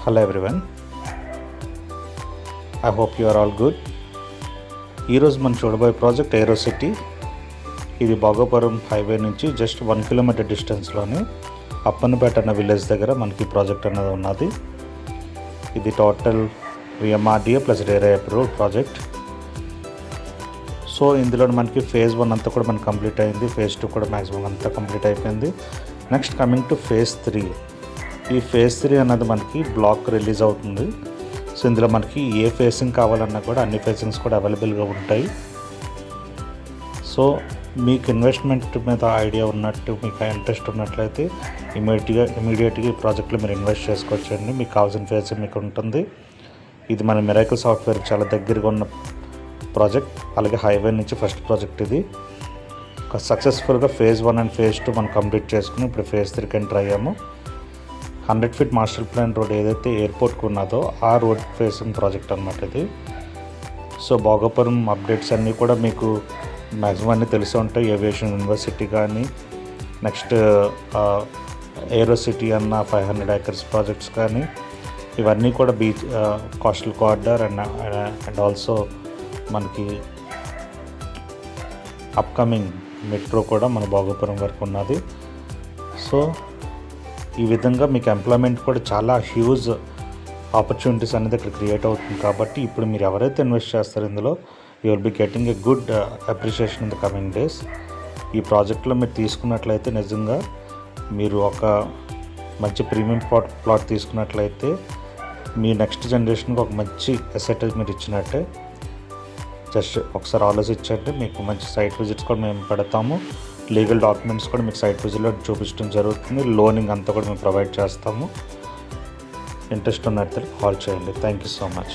Hello everyone, I hope you are all good. ఈరోజు మనం చూడబోయే ప్రాజెక్ట్ ఏరో సిటీ. ఇది భోగాపురం హైవే నుంచి జస్ట్ 1 కిలోమీటర్ డిస్టెన్స్లోనే అప్పన్నపేట అన్న విలేజ్ దగ్గర మనకి ప్రాజెక్ట్ అన్నది ఉన్నది. ఇది total VMRDA plus RERA approved project. So ఇందులో మనకి ఫేజ్ 1 అంతా కూడా మనకి కంప్లీట్ అయింది. ఫేజ్ 2 కూడా మ్యాక్సిమం అంతా కంప్లీట్ అయిపోయింది. Next coming to phase 3. ఈ ఫేజ్ 3 అన్నది మనకి బ్లాక్ రిలీజ్ అవుతుంది. సో ఇందులో మనకి ఏ ఫేసింగ్ కావాలన్నా కూడా అన్ని ఫేసింగ్స్ కూడా అవైలబుల్గా ఉంటాయి. సో మీకు ఇన్వెస్ట్మెంట్ మీద ఐడియా ఉన్నట్టు, మీకు ఇంట్రెస్ట్ ఉన్నట్లయితే ఇమీడియట్గా ఈ ప్రాజెక్ట్లో మీరు ఇన్వెస్ట్ చేసుకోవచ్చండి. మీకు కావాల్సిన ఫేసింగ్ మీకు ఉంటుంది. ఇది మన మిరాకిల్ సాఫ్ట్వేర్ చాలా దగ్గరగా ఉన్న ప్రాజెక్ట్. అలాగే హైవే నుంచి ఫస్ట్ ప్రాజెక్ట్ ఇది. సక్సెస్ఫుల్గా ఫేజ్ 1 అండ్ ఫేజ్ 2 మనం కంప్లీట్ చేసుకుని ఇప్పుడు ఫేజ్ 3కి ఎంటర్ అయ్యాము. 100 ఫీట్ మాస్టర్ ప్లాన్ రోడ్ ఏదైతే ఎయిర్పోర్ట్కి ఉన్నదో ఆ రోడ్ ఫేసింగ్ ప్రాజెక్ట్ అనమాట ఇది. సో భోగాపురం అప్డేట్స్ అన్నీ కూడా మీకు మ్యాక్సిమం అన్నీ తెలిసి ఉంటాయి. ఏవియేషన్ యూనివర్సిటీ కానీ, నెక్స్ట్ ఏరో సిటీ అన్న 500 acres ప్రాజెక్ట్స్ కానీ, ఇవన్నీ కూడా beach coastal corridor and also మనకి అప్కమింగ్ మెట్రో కూడా మన భోగాపురం వరకు ఉన్నది. సో ఈ విధంగా మీకు ఎంప్లాయ్మెంట్ కూడా చాలా హ్యూజ్ ఆపర్చునిటీస్ అనేది ఇక్కడ క్రియేట్ అవుతుంది. కాబట్టి ఇప్పుడు మీరు ఎవరైతే ఇన్వెస్ట్ చేస్తారో ఇందులో you will be getting a good appreciation in the coming days. ఈ ప్రాజెక్ట్లో మీరు తీసుకున్నట్లయితే నిజంగా మీరు ఒక మంచి ప్రీమియం ప్లాట్ తీసుకున్నట్లయితే మీ నెక్స్ట్ జనరేషన్కి ఒక మంచి అసెట్ మీరు ఇచ్చినట్టే. జస్ట్ ఒకసారి ఆలోచించండి. మీకు మంచి సైట్ విజిట్స్ కూడా మేము పెడతాము. లీగల్ డాక్యుమెంట్స్ కూడా మీకు సైట్ విజిట్లో చూపించడం జరుగుతుంది. లోనింగ్ అంతా కూడా మేము ప్రొవైడ్ చేస్తాము. ఇంట్రెస్ట్ ఉన్నట్లయితే కాల్ చేయండి. Thank you so much.